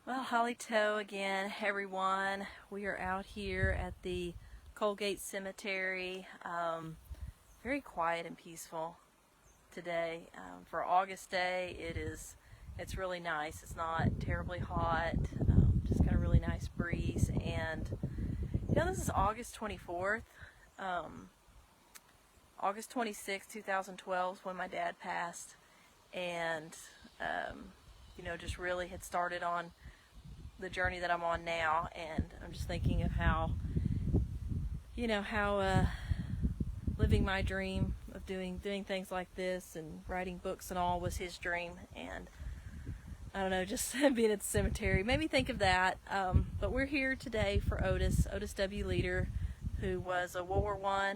Well, Holly Toe again, everyone. We are out here at the Colgate Cemetery. Very quiet and peaceful today. For August day, it's really nice. It's not terribly hot. Just got a really nice breeze. And this is August 24th. August 26th, 2012 is when my dad passed. And just really had started on the journey that I'm on now, and I'm just thinking of how living my dream of doing things like this and writing books and all was his dream. And I don't know, just being at the cemetery made me think of that. But we're here today for Otis W leader, who was a World War I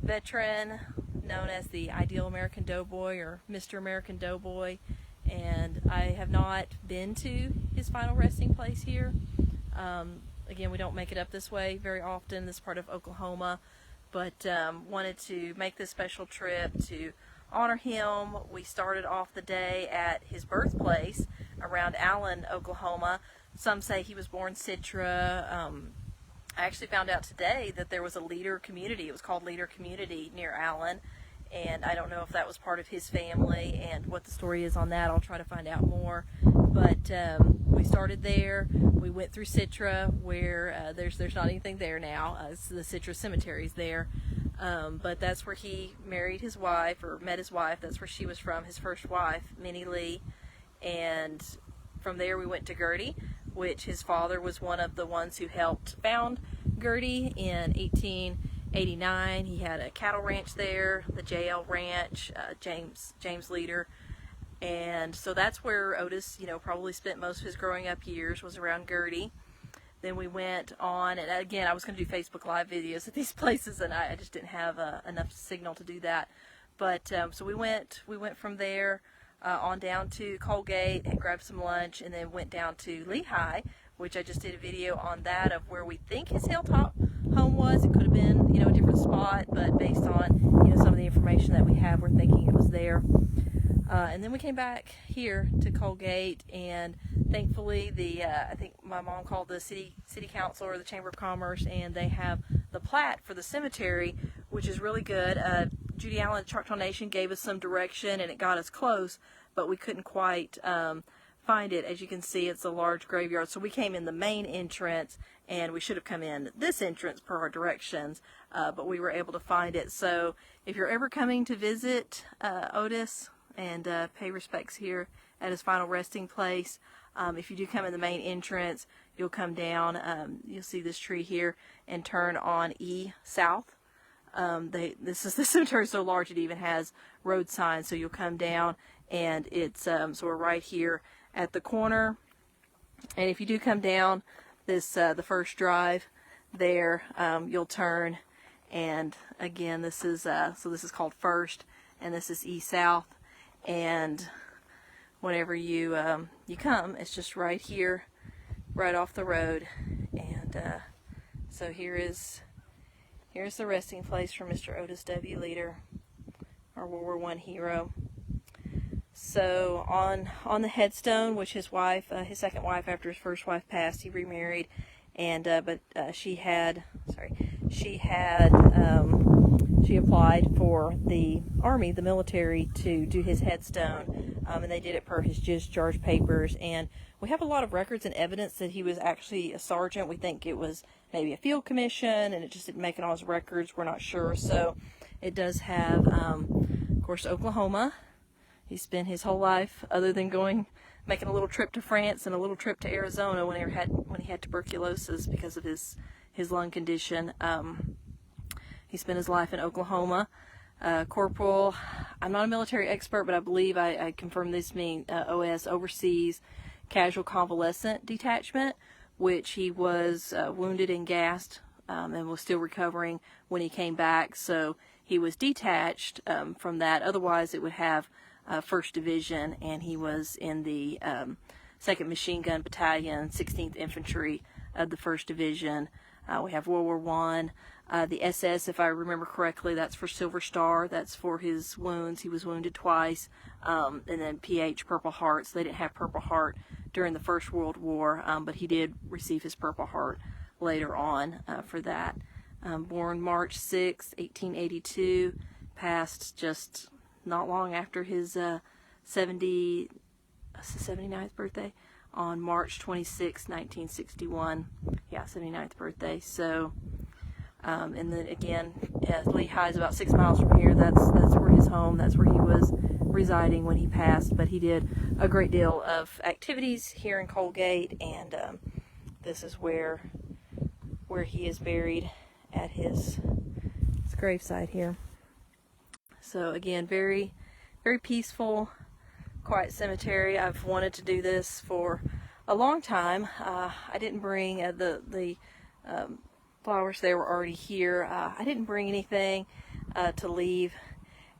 veteran, known as the Ideal American Doughboy or Mr. American Doughboy. And I have not been to his final resting place here. Again, we don't make it up this way very often, this part of Oklahoma, but wanted to make this special trip to honor him. We started off the day at his birthplace around Allen, Oklahoma. Some say he was born Citra. I actually found out today that there was a Leader community. It was called Leader Community near Allen. And I don't know if that was part of his family, and what the story is on that. I'll try to find out more. But we started there. We went through Citra, where there's not anything there now. The Citra Cemetery's there. But that's where he married his wife, or met his wife. That's where she was from, his first wife, Minnie Lee. And from there we went to Gertie, which his father was one of the ones who helped found Gertie in 1889. He had a cattle ranch there, the JL Ranch, James Leader. And so that's where Otis, probably spent most of his growing up years, was around Gertie. Then we went on, and again, I was going to do Facebook Live videos at these places, and I just didn't have enough signal to do that. But so we went from there on down to Colgate and grabbed some lunch, and then went down to Lehigh, which I just did a video on that, of where we think his hilltop home was. It could have been, a different spot, but based on, some of the information that we have, we're thinking it was there. And then we came back here to Colgate, and thankfully I think my mom called the city council or the Chamber of Commerce, and they have the plat for the cemetery, which is really good. Judy Allen, Choctaw Nation, gave us some direction, and it got us close, but we couldn't quite find it. As you can see, it's a large graveyard, so we came in the main entrance, and we should have come in this entrance per our directions, but we were able to find it. So if you're ever coming to visit Otis and pay respects here at his final resting place, if you do come in the main entrance, you'll come down, you'll see this tree here, and turn on E South. The cemetery is so large it even has road signs, so you'll come down, and it's so we're right here at the corner. And if you do come down this the first drive there, you'll turn, and again, this is so this is called First, and this is E South. And whenever you come, it's just right here, right off the road. And so here's the resting place for Mr. Otis W. Leader, our World War I hero. So on the headstone, which his wife, his second wife after his first wife passed, he remarried, and but she applied for the Army, the military, to do his headstone, and they did it per his discharge papers. And we have a lot of records and evidence that he was actually a sergeant. We think it was maybe a field commission, and it just didn't make it on his records. We're not sure. So it does have, of course, Oklahoma. He spent his whole life, other than making a little trip to France and a little trip to Arizona when he had tuberculosis because of his lung condition. He spent his life in Oklahoma. Corporal, I'm not a military expert, but I believe I confirmed this being OS, Overseas Casual Convalescent Detachment, which he was wounded and gassed and was still recovering when he came back. So he was detached from that. Otherwise, it would have 1st Division, and he was in the 2nd Machine Gun Battalion, 16th Infantry of the 1st Division. We have World War I. The SS, if I remember correctly, that's for Silver Star. That's for his wounds. He was wounded twice. And then PH, Purple Hearts. They didn't have Purple Heart during the First World War, but he did receive his Purple Heart later on for that. Born March 6, 1882, passed just not long after his 79th birthday on March 26, 1961. Yeah, 79th birthday. So, and then again, Lehigh is about 6 miles from here. That's where his home, that's where he was residing when he passed. But he did a great deal of activities here in Colgate, and this is where he is buried at his gravesite here. So again, very, very peaceful, quiet cemetery. I've wanted to do this for a long time. I didn't bring the flowers. They were already here. I didn't bring anything to leave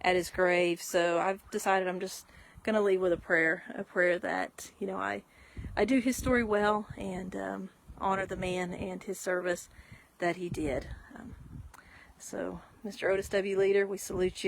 at his grave, so I've decided I'm just going to leave with a prayer that, you know, I do his story well and honor the man and his service that he did. So, Mr. Otis W. Leader, we salute you.